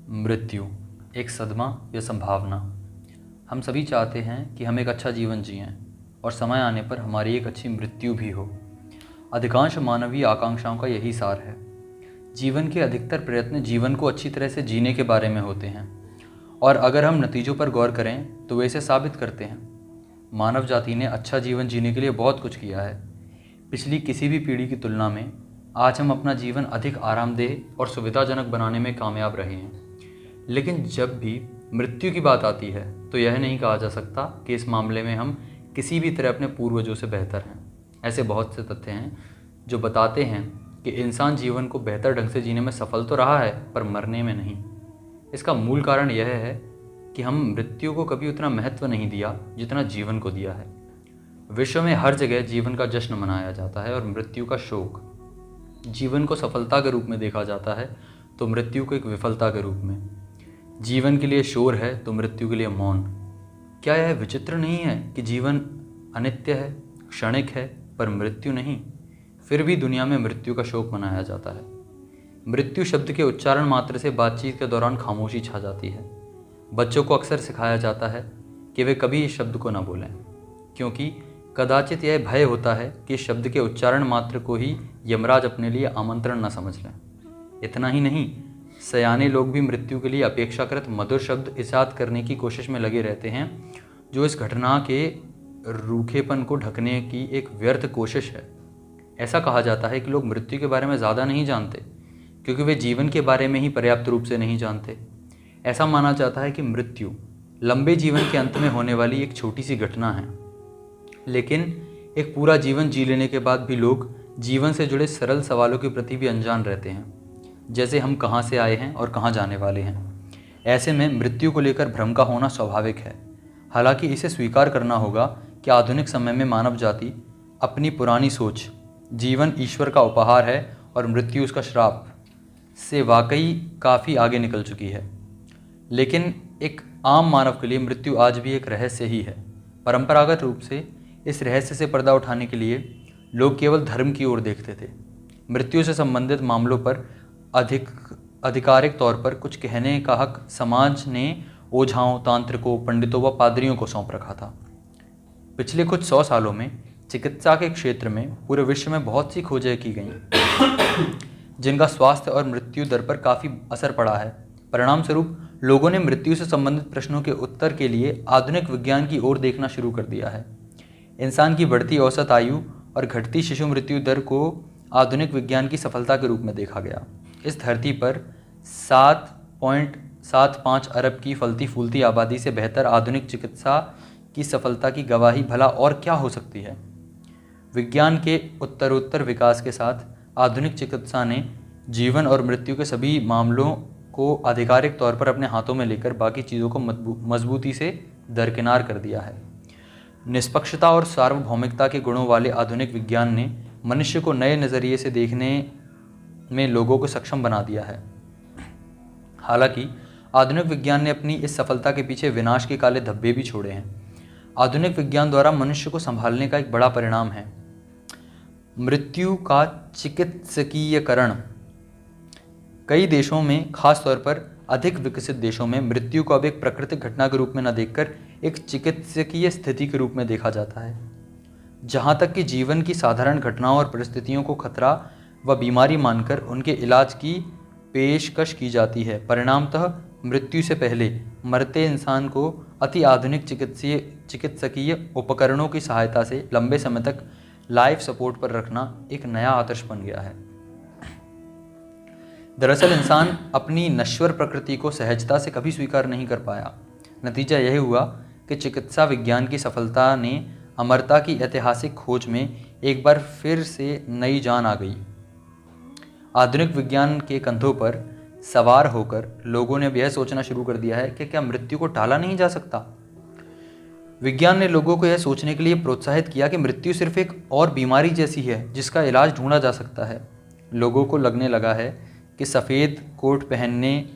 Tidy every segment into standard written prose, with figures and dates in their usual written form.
मृत्यु एक सदमा या संभावना। हम सभी चाहते हैं कि हम एक अच्छा जीवन जिएं और समय आने पर हमारी एक अच्छी मृत्यु भी हो। अधिकांश मानवीय आकांक्षाओं का यही सार है। जीवन के अधिकतर प्रयत्न जीवन को अच्छी तरह से जीने के बारे में होते हैं और अगर हम नतीजों पर गौर करें तो वे इसे साबित करते हैं। मानव जाति ने अच्छा जीवन जीने के लिए बहुत कुछ किया है। पिछली किसी भी पीढ़ी की तुलना में आज हम अपना जीवन अधिक आरामदेह और सुविधाजनक बनाने में कामयाब रहे हैं। लेकिन जब भी मृत्यु की बात आती है तो यह नहीं कहा जा सकता कि इस मामले में हम किसी भी तरह अपने पूर्वजों से बेहतर हैं। ऐसे बहुत से तथ्य हैं जो बताते हैं कि इंसान जीवन को बेहतर ढंग से जीने में सफल तो रहा है पर मरने में नहीं। इसका मूल कारण यह है कि हम मृत्यु को कभी उतना महत्व नहीं दिया जितना जीवन को दिया है। विश्व में हर जगह जीवन का जश्न मनाया जाता है और मृत्यु का शोक। जीवन को सफलता के रूप में देखा जाता है तो मृत्यु को एक विफलता के रूप में। जीवन के लिए शोर है तो मृत्यु के लिए मौन। क्या यह विचित्र नहीं है कि जीवन अनित्य है, क्षणिक है, पर मृत्यु नहीं? फिर भी दुनिया में मृत्यु का शोक मनाया जाता है। मृत्यु शब्द के उच्चारण मात्र से बातचीत के दौरान खामोशी छा जाती है। बच्चों को अक्सर सिखाया जाता है कि वे कभी इस शब्द को न बोलें, क्योंकि कदाचित यह भय होता है कि इस शब्द के उच्चारण मात्र को ही यमराज अपने लिए आमंत्रण न समझ लें। इतना ही नहीं, सयाने लोग भी मृत्यु के लिए अपेक्षाकृत मधुर शब्द इजाद करने की कोशिश में लगे रहते हैं, जो इस घटना के रूखेपन को ढकने की एक व्यर्थ कोशिश है। ऐसा कहा जाता है कि लोग मृत्यु के बारे में ज़्यादा नहीं जानते क्योंकि वे जीवन के बारे में ही पर्याप्त रूप से नहीं जानते। ऐसा माना जाता है कि मृत्यु लंबे जीवन के अंत में होने वाली एक छोटी सी घटना है, लेकिन एक पूरा जीवन जी लेने के बाद भी लोग जीवन से जुड़े सरल सवालों के प्रति भी अनजान रहते हैं, जैसे हम कहाँ से आए हैं और कहाँ जाने वाले हैं। ऐसे में मृत्यु को लेकर भ्रम का होना स्वाभाविक है। हालांकि इसे स्वीकार करना होगा कि आधुनिक समय में मानव जाति अपनी पुरानी सोच, जीवन ईश्वर का उपहार है और मृत्यु उसका श्राप, से वाकई काफ़ी आगे निकल चुकी है। लेकिन एक आम मानव के लिए मृत्यु आज भी एक रहस्य ही है। परंपरागत रूप से इस रहस्य से पर्दा उठाने के लिए लोग केवल धर्म की ओर देखते थे। मृत्यु से संबंधित मामलों पर आधिकारिक तौर पर कुछ कहने का हक समाज ने ओझाओं, तांत्रिकों, पंडितों व पादरियों को सौंप रखा था। पिछले कुछ 100 सालों में चिकित्सा के क्षेत्र में पूरे विश्व में बहुत सी खोजें की गईं जिनका स्वास्थ्य और मृत्यु दर पर काफ़ी असर पड़ा है। परिणाम स्वरूप लोगों ने मृत्यु से संबंधित प्रश्नों के उत्तर के लिए आधुनिक विज्ञान की ओर देखना शुरू कर दिया है। इंसान की बढ़ती औसत आयु और घटती शिशु मृत्यु दर को आधुनिक विज्ञान की सफलता के रूप में देखा गया। इस धरती पर 7.75 अरब की फलती फूलती आबादी से बेहतर आधुनिक चिकित्सा की सफलता की गवाही भला और क्या हो सकती है। विज्ञान के उत्तरोत्तर विकास के साथ आधुनिक चिकित्सा ने जीवन और मृत्यु के सभी मामलों को आधिकारिक तौर पर अपने हाथों में लेकर बाकी चीज़ों को मजबूती से दरकिनार कर दिया है। निष्पक्षता और सार्वभौमिकता के गुणों वाले आधुनिक विज्ञान ने मनुष्य को नए नज़रिए से देखने में लोगों को सक्षम बना दिया है। हालांकि आधुनिक विज्ञान ने अपनी इस सफलता के पीछे विनाश के काले धब्बे भी छोड़े हैं। आधुनिक विज्ञान द्वारा मनुष्य को संभालने का एक बड़ा परिणाम है मृत्यु का चिकित्सकीयकरण। कई देशों में, खास तौर पर अधिक विकसित देशों में, मृत्यु को अब एक प्राकृतिक घटना के रूप में न देखकर एक चिकित्सकीय स्थिति के रूप में देखा जाता है, जहाँ तक कि जीवन की साधारण घटनाओं और परिस्थितियों को खतरा व बीमारी मानकर उनके इलाज की पेशकश की जाती है। परिणामतः मृत्यु से पहले मरते इंसान को अति आधुनिक चिकित्सकीय उपकरणों की सहायता से लंबे समय तक लाइफ सपोर्ट पर रखना एक नया आदर्श बन गया है। दरअसल इंसान अपनी नश्वर प्रकृति को सहजता से कभी स्वीकार नहीं कर पाया। नतीजा यह हुआ कि चिकित्सा विज्ञान की सफलता ने अमरता की ऐतिहासिक खोज में एक बार फिर से नई जान आ गई। आधुनिक विज्ञान के कंधों पर सवार होकर लोगों ने अब यह सोचना शुरू कर दिया है कि क्या मृत्यु को टाला नहीं जा सकता। विज्ञान ने लोगों को यह सोचने के लिए प्रोत्साहित किया कि मृत्यु सिर्फ एक और बीमारी जैसी है जिसका इलाज ढूंढा जा सकता है। लोगों को लगने लगा है कि सफ़ेद कोट पहनने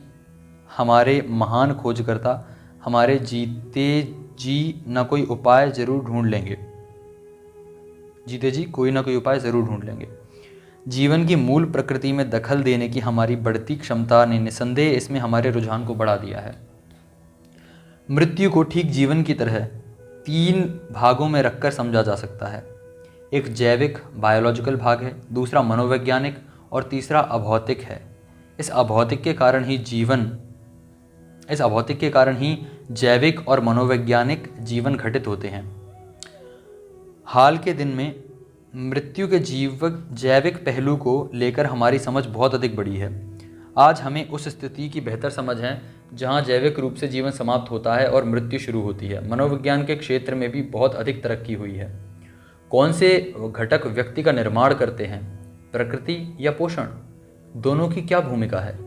हमारे महान खोजकर्ता हमारे जीते जी न कोई उपाय ज़रूर ढूंढ लेंगे। जीवन की मूल प्रकृति में दखल देने की हमारी बढ़ती क्षमता ने निसंदेह इसमें हमारे रुझान को बढ़ा दिया है। मृत्यु को ठीक जीवन की तरह 3 भागों में रखकर समझा जा सकता है। एक जैविक बायोलॉजिकल भाग है, दूसरा मनोवैज्ञानिक और तीसरा अभौतिक है। इस अभौतिक के कारण ही जैविक और मनोवैज्ञानिक जीवन घटित होते हैं। हाल के दिन में मृत्यु के जैविक पहलू को लेकर हमारी समझ बहुत अधिक बढ़ी है। आज हमें उस स्थिति की बेहतर समझ है जहां जैविक रूप से जीवन समाप्त होता है और मृत्यु शुरू होती है। मनोविज्ञान के क्षेत्र में भी बहुत अधिक तरक्की हुई है। कौन से घटक व्यक्ति का निर्माण करते हैं, प्रकृति या पोषण, दोनों की क्या भूमिका है,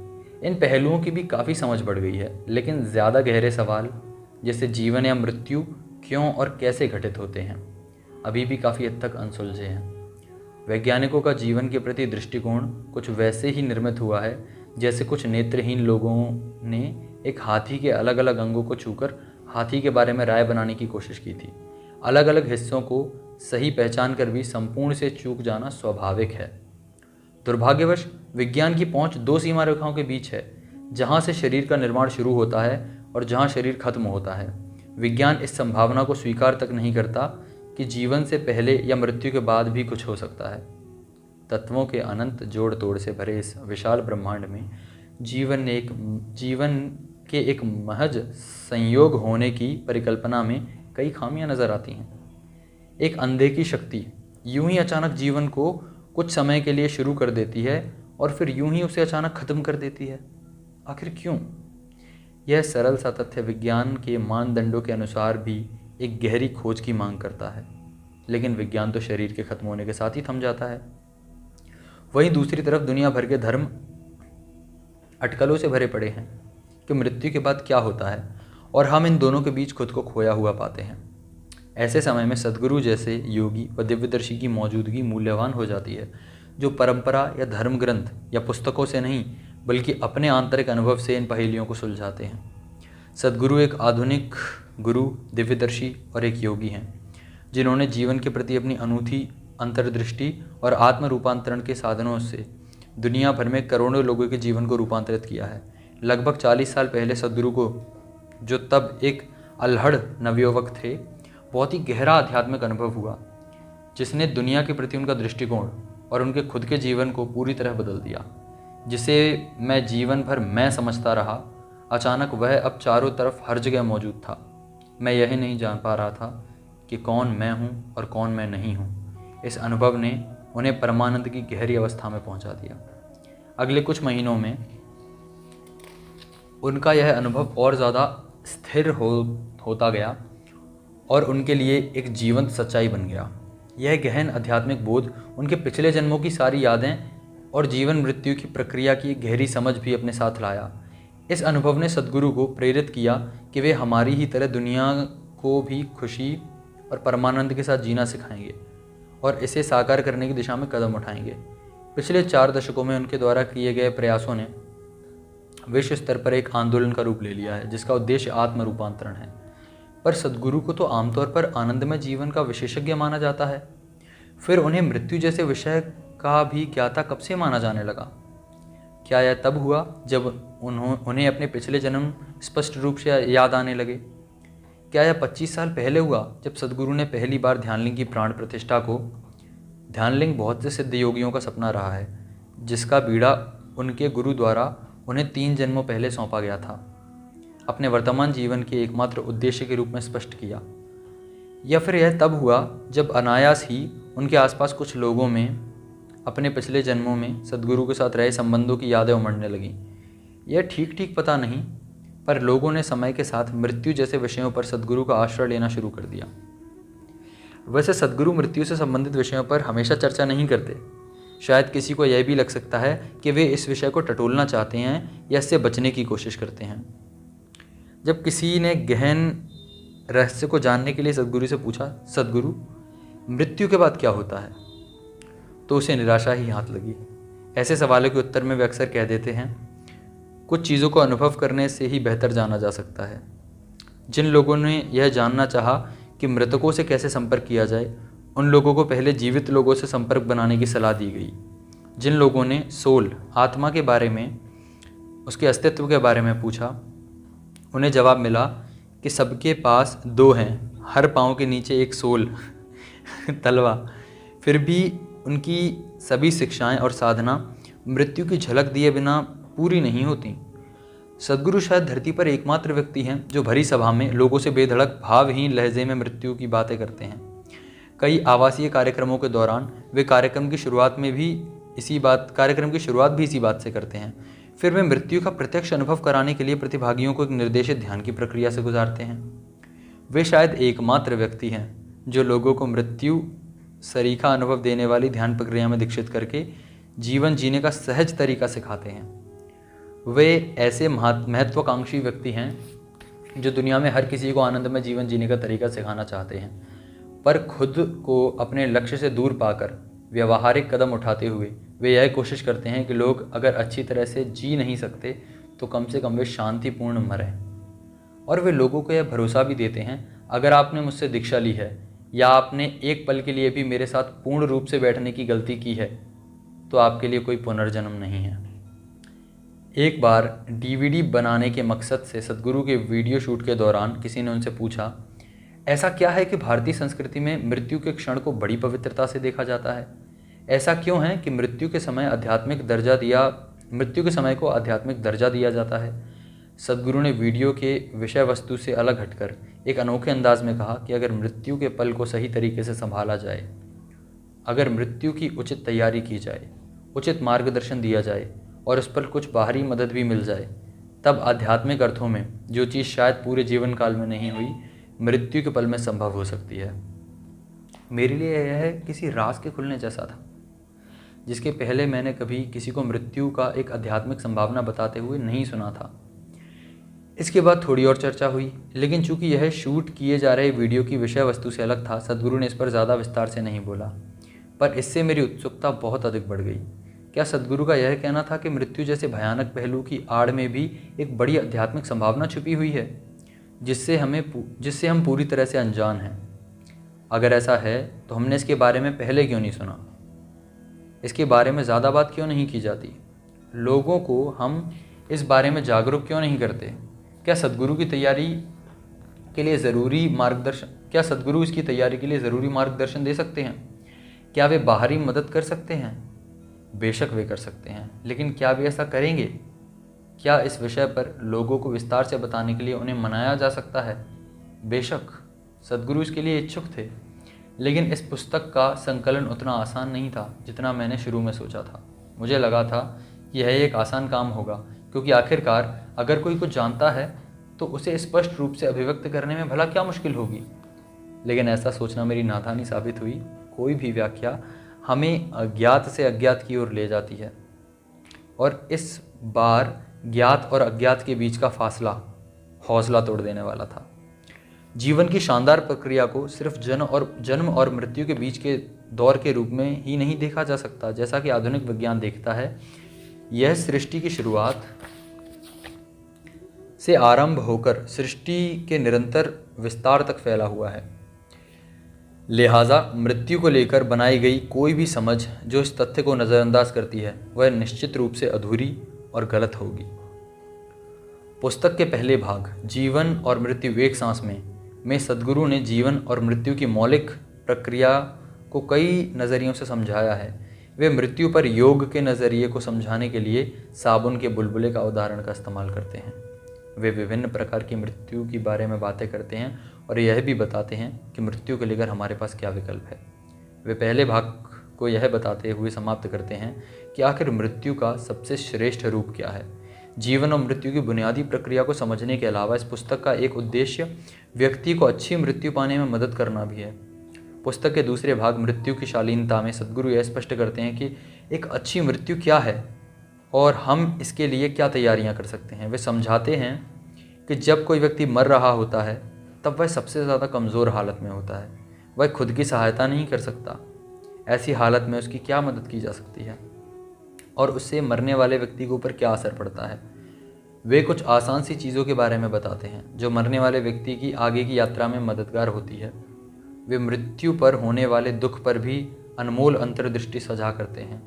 इन पहलुओं की भी काफ़ी समझ बढ़ गई है। लेकिन ज़्यादा गहरे सवाल जैसे जीवन या मृत्यु क्यों और कैसे घटित होते हैं अभी भी काफ़ी हद तक अनसुलझे हैं। वैज्ञानिकों का जीवन के प्रति दृष्टिकोण कुछ वैसे ही निर्मित हुआ है जैसे कुछ नेत्रहीन लोगों ने एक हाथी के अलग अलग अंगों को छूकर हाथी के बारे में राय बनाने की कोशिश की थी। अलग अलग हिस्सों को सही पहचान कर भी संपूर्ण से चूक जाना स्वाभाविक है। दुर्भाग्यवश विज्ञान की पहुंच 2 सीमा रेखाओं के बीच है, जहां से शरीर का निर्माण शुरू होता है और जहां शरीर खत्म होता है। विज्ञान इस संभावना को स्वीकार तक नहीं करता कि जीवन से पहले या मृत्यु के बाद भी कुछ हो सकता है। तत्वों के अनंत जोड़ तोड़ से भरे इस विशाल ब्रह्मांड में जीवन के एक महज संयोग होने की परिकल्पना में कई खामियां नजर आती हैं। एक अनदेखी शक्ति यूं ही अचानक जीवन को कुछ समय के लिए शुरू कर देती है और फिर यूं ही उसे अचानक खत्म कर देती है। आखिर क्यों? यह सरल सा तथ्य विज्ञान के मानदंडों के अनुसार भी एक गहरी खोज की मांग करता है। लेकिन विज्ञान तो शरीर के खत्म होने के साथ ही थम जाता है। वहीं दूसरी तरफ दुनिया भर के धर्म अटकलों से भरे पड़े हैं कि मृत्यु के बाद क्या होता है, और हम इन दोनों के बीच खुद को खोया हुआ पाते हैं। ऐसे समय में सद्गुरु जैसे योगी व दिव्यदर्शी की मौजूदगी मूल्यवान हो जाती है, जो परंपरा या धर्म ग्रंथ या पुस्तकों से नहीं बल्कि अपने आंतरिक अनुभव से इन पहेलियों को सुलझाते हैं। सद्गुरु एक आधुनिक गुरु, दिव्यदर्शी और एक योगी हैं, जिन्होंने जीवन के प्रति अपनी अनूठी अंतर्दृष्टि और आत्म रूपांतरण के साधनों से दुनिया भर में करोड़ों लोगों के जीवन को रूपांतरित किया है। लगभग 40 साल पहले सद्गुरु को, जो तब एक अल्हड़ नवयुवक थे, बहुत ही गहरा आध्यात्मिक अनुभव हुआ, जिसने दुनिया के प्रति उनका दृष्टिकोण और उनके खुद के जीवन को पूरी तरह बदल दिया। जिसे मैं जीवन भर मैं समझता रहा, अचानक वह अब चारों तरफ हर जगह मौजूद था। मैं यही नहीं जान पा रहा था कि कौन मैं हूँ और कौन मैं नहीं हूँ। इस अनुभव ने उन्हें परमानंद की गहरी अवस्था में पहुँचा दिया। अगले कुछ महीनों में उनका यह अनुभव और ज़्यादा स्थिर होता गया और उनके लिए एक जीवंत सच्चाई बन गया। यह गहन आध्यात्मिक बोध उनके पिछले जन्मों की सारी यादें और जीवन मृत्यु की प्रक्रिया की एक गहरी समझ भी अपने साथ लाया। इस अनुभव ने सद्गुरु को प्रेरित किया कि वे हमारी ही तरह दुनिया को भी खुशी और परमानंद के साथ जीना सिखाएंगे और इसे साकार करने की दिशा में कदम उठाएंगे। पिछले 4 दशकों में उनके द्वारा किए गए प्रयासों ने विश्व स्तर पर एक आंदोलन का रूप ले लिया है, जिसका उद्देश्य आत्म रूपांतरण है। पर सद्गुरु को तो आमतौर पर आनंदमय जीवन का विशेषज्ञ माना जाता है, फिर उन्हें मृत्यु जैसे विषय का भी ज्ञाता कब से माना जाने लगा? क्या यह तब हुआ जब उन्हें अपने पिछले जन्म स्पष्ट रूप से याद आने लगे? क्या यह 25 साल पहले हुआ जब सद्गुरु ने पहली बार ध्यानलिंग की प्राण प्रतिष्ठा को? ध्यानलिंग बहुत से सिद्ध योगियों का सपना रहा है, जिसका बीड़ा उनके गुरु द्वारा उन्हें 3 जन्मों पहले सौंपा गया था, अपने वर्तमान जीवन के एकमात्र उद्देश्य के रूप में स्पष्ट किया। या फिर यह तब हुआ जब अनायास ही उनके आसपास कुछ लोगों में अपने पिछले जन्मों में सद्गुरु के साथ रहे संबंधों की यादें उमड़ने लगीं। यह ठीक पता नहीं, पर लोगों ने समय के साथ मृत्यु जैसे विषयों पर सद्गुरु का आश्रय लेना शुरू कर दिया। वैसे सद्गुरु मृत्यु से संबंधित विषयों पर हमेशा चर्चा नहीं करते। शायद किसी को यह भी लग सकता है कि वे इस विषय को टटोलना चाहते हैं या इससे बचने की कोशिश करते हैं। जब किसी ने गहन रहस्य को जानने के लिए सद्गुरु से पूछा, सद्गुरु मृत्यु के बाद क्या होता है, तो उसे निराशा ही हाथ लगी। ऐसे सवालों के उत्तर में वे अक्सर कह देते हैं, कुछ चीज़ों को अनुभव करने से ही बेहतर जाना जा सकता है। जिन लोगों ने यह जानना चाहा कि मृतकों से कैसे संपर्क किया जाए, उन लोगों को पहले जीवित लोगों से संपर्क बनाने की सलाह दी गई। जिन लोगों ने सोल, आत्मा के बारे में, उसके अस्तित्व के बारे में पूछा, उन्हें जवाब मिला कि सबके पास दो हैं, हर पाँव के नीचे एक सोल तलवा। फिर भी उनकी सभी शिक्षाएं और साधना मृत्यु की झलक दिए बिना पूरी नहीं होती। सद्गुरु शायद धरती पर एकमात्र व्यक्ति हैं जो भरी सभा में लोगों से बेधड़क भावहीन लहजे में मृत्यु की बातें करते हैं। कई आवासीय कार्यक्रमों के दौरान वे कार्यक्रम की शुरुआत भी इसी बात से करते हैं। फिर वे मृत्यु का प्रत्यक्ष अनुभव कराने के लिए प्रतिभागियों को एक निर्देशित ध्यान की प्रक्रिया से गुजारते हैं। वे शायद एकमात्र व्यक्ति हैं जो लोगों को मृत्यु सरीखा अनुभव देने वाली ध्यान प्रक्रिया में दीक्षित करके जीवन जीने का सहज तरीका सिखाते हैं। वे ऐसे महत्वाकांक्षी व्यक्ति हैं जो दुनिया में हर किसी को आनंदमय जीवन जीने का तरीका सिखाना चाहते हैं, पर खुद को अपने लक्ष्य से दूर पाकर व्यवहारिक कदम उठाते हुए वे यह कोशिश करते हैं कि लोग अगर अच्छी तरह से जी नहीं सकते तो कम से कम वे शांतिपूर्ण मरें। और वे लोगों को यह भरोसा भी देते हैं, अगर आपने मुझसे दीक्षा ली है या आपने एक पल के लिए भी मेरे साथ पूर्ण रूप से बैठने की गलती की है तो आपके लिए कोई पुनर्जन्म नहीं है। एक बार डीवीडी बनाने के मकसद से सद्गुरु के वीडियो शूट के दौरान किसी ने उनसे पूछा, ऐसा क्या है कि भारतीय संस्कृति में मृत्यु के क्षण को बड़ी पवित्रता से देखा जाता है? ऐसा क्यों है कि मृत्यु के समय को आध्यात्मिक दर्जा दिया जाता है? सद्गुरु ने वीडियो के विषय वस्तु से अलग हटकर एक अनोखे अंदाज में कहा कि अगर मृत्यु के पल को सही तरीके से संभाला जाए, अगर मृत्यु की उचित तैयारी की जाए, उचित मार्गदर्शन दिया जाए और उस पर कुछ बाहरी मदद भी मिल जाए, तब आध्यात्मिक अर्थों में जो चीज़ शायद पूरे जीवन काल में नहीं हुई, मृत्यु के पल में संभव हो सकती है। मेरे लिए यह किसी राज के खुलने जैसा था, जिसके पहले मैंने कभी किसी को मृत्यु का एक आध्यात्मिक संभावना बताते हुए नहीं सुना था। इसके बाद थोड़ी और चर्चा हुई, लेकिन चूंकि यह शूट किए जा रहे वीडियो की विषय वस्तु से अलग था, सद्गुरु ने इस पर ज़्यादा विस्तार से नहीं बोला। पर इससे मेरी उत्सुकता बहुत अधिक बढ़ गई। क्या सद्गुरु का यह कहना था कि मृत्यु जैसे भयानक पहलू की आड़ में भी एक बड़ी आध्यात्मिक संभावना छुपी हुई है जिससे हम पूरी तरह से अनजान हैं? अगर ऐसा है तो हमने इसके बारे में पहले क्यों नहीं सुना? इसके बारे में ज़्यादा बात क्यों नहीं की जाती? लोगों को हम इस बारे में जागरूक क्यों नहीं करते? क्या सद्गुरु इसकी तैयारी के लिए ज़रूरी मार्गदर्शन दे सकते हैं? क्या वे बाहरी मदद कर सकते हैं? बेशक वे कर सकते हैं, लेकिन क्या वे ऐसा करेंगे? क्या इस विषय पर लोगों को विस्तार से बताने के लिए उन्हें मनाया जा सकता है? बेशक सद्गुरु इसके लिए इच्छुक थे, लेकिन इस पुस्तक का संकलन उतना आसान नहीं था जितना मैंने शुरू में सोचा था। मुझे लगा था कि यह एक आसान काम होगा, क्योंकि आखिरकार अगर कोई कुछ जानता है तो उसे स्पष्ट रूप से अभिव्यक्त करने में भला क्या मुश्किल होगी। लेकिन ऐसा सोचना मेरी नादानी साबित हुई। कोई भी व्याख्या हमें अज्ञात से अज्ञात की ओर ले जाती है, और इस बार ज्ञात और अज्ञात के बीच का फासला हौसला तोड़ देने वाला था। जीवन की शानदार प्रक्रिया को सिर्फ जन्म और मृत्यु के बीच के दौर के रूप में ही नहीं देखा जा सकता, जैसा कि आधुनिक विज्ञान देखता है। यह सृष्टि की शुरुआत से आरंभ होकर सृष्टि के निरंतर विस्तार तक फैला हुआ है। लिहाजा मृत्यु को लेकर बनाई गई कोई भी समझ जो इस तथ्य को नज़रअंदाज करती है, वह निश्चित रूप से अधूरी और गलत होगी। पुस्तक के पहले भाग जीवन और मृत्यु एक सांस में सद्गुरु ने जीवन और मृत्यु की मौलिक प्रक्रिया को कई नज़रियों से समझाया है। वे मृत्यु पर योग के नज़रिए को समझाने के लिए साबुन के बुलबुले का उदाहरण का इस्तेमाल करते हैं। वे विभिन्न प्रकार की मृत्यु के बारे में बातें करते हैं और यह भी बताते हैं कि मृत्यु को लेकर हमारे पास क्या विकल्प है। वे पहले भाग को यह बताते हुए समाप्त करते हैं कि आखिर मृत्यु का सबसे श्रेष्ठ रूप क्या है। जीवन और मृत्यु की बुनियादी प्रक्रिया को समझने के अलावा इस पुस्तक का एक उद्देश्य व्यक्ति को अच्छी मृत्यु पाने में मदद करना भी है। पुस्तक के दूसरे भाग मृत्यु की शालीनता में सद्गुरु यह स्पष्ट करते हैं कि एक अच्छी मृत्यु क्या है और हम इसके लिए क्या तैयारियां कर सकते हैं। वे समझाते हैं कि जब कोई व्यक्ति मर रहा होता है तब वह सबसे ज़्यादा कमज़ोर हालत में होता है। वह खुद की सहायता नहीं कर सकता। ऐसी हालत में उसकी क्या मदद की जा सकती है और उससे मरने वाले व्यक्ति के ऊपर क्या असर पड़ता है। वे कुछ आसान सी चीज़ों के बारे में बताते हैं जो मरने वाले व्यक्ति की आगे की यात्रा में मददगार होती है। वे मृत्यु पर होने वाले दुख पर भी अनमोल अंतर्दृष्टि सजा करते हैं।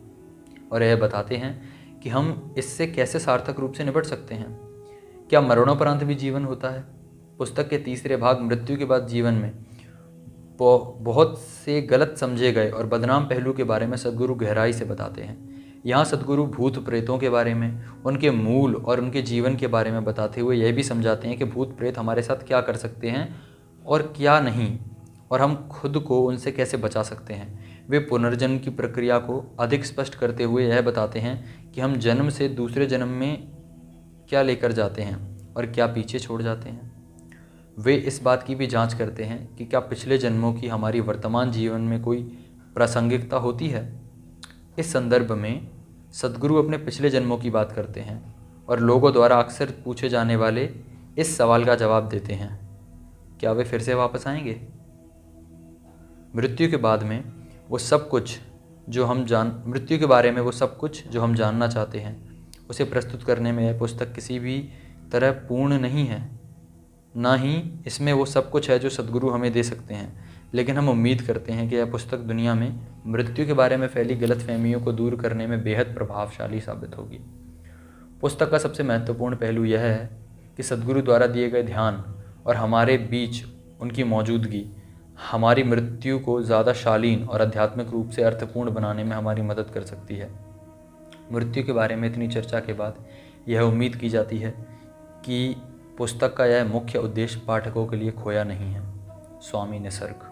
और यह बताते हैं कि हम इससे कैसे सार्थक रूप से निपट सकते हैं। क्या मरणोपरांत भी जीवन होता है? पुस्तक के तीसरे भाग मृत्यु के बाद जीवन में बहुत से गलत समझे गए और बदनाम पहलू के बारे में सद्गुरु गहराई से बताते हैं। यहाँ सद्गुरु भूत प्रेतों के बारे में, उनके मूल और उनके जीवन के बारे में बताते हुए यह भी समझाते हैं कि भूत प्रेत हमारे साथ क्या कर सकते हैं और क्या नहीं, और हम खुद को उनसे कैसे बचा सकते हैं। वे पुनर्जन्म की प्रक्रिया को अधिक स्पष्ट करते हुए यह बताते हैं कि हम जन्म से दूसरे जन्म में क्या लेकर जाते हैं और क्या पीछे छोड़ जाते हैं। वे इस बात की भी जांच करते हैं कि क्या पिछले जन्मों की हमारी वर्तमान जीवन में कोई प्रासंगिकता होती है। इस संदर्भ में सद्गुरु अपने पिछले जन्मों की बात करते हैं और लोगों द्वारा अक्सर पूछे जाने वाले इस सवाल का जवाब देते हैं, क्या वे फिर से वापस आएंगे? मृत्यु के बाद में वो सब कुछ मृत्यु के बारे में वो सब कुछ जो हम जानना चाहते हैं, उसे प्रस्तुत करने में यह पुस्तक किसी भी तरह पूर्ण नहीं है, ना ही इसमें वो सब कुछ है जो सद्गुरु हमें दे सकते हैं। लेकिन हम उम्मीद करते हैं कि यह पुस्तक दुनिया में मृत्यु के बारे में फैली गलतफहमियों को दूर करने में बेहद प्रभावशाली साबित होगी। पुस्तक का सबसे महत्वपूर्ण पहलू यह है कि सद्गुरु द्वारा दिए गए ध्यान और हमारे बीच उनकी मौजूदगी हमारी मृत्यु को ज़्यादा शालीन और आध्यात्मिक रूप से अर्थपूर्ण बनाने में हमारी मदद कर सकती है। मृत्यु के बारे में इतनी चर्चा के बाद यह उम्मीद की जाती है कि पुस्तक का यह मुख्य उद्देश्य पाठकों के लिए खोया नहीं है। स्वामी निसर्ग।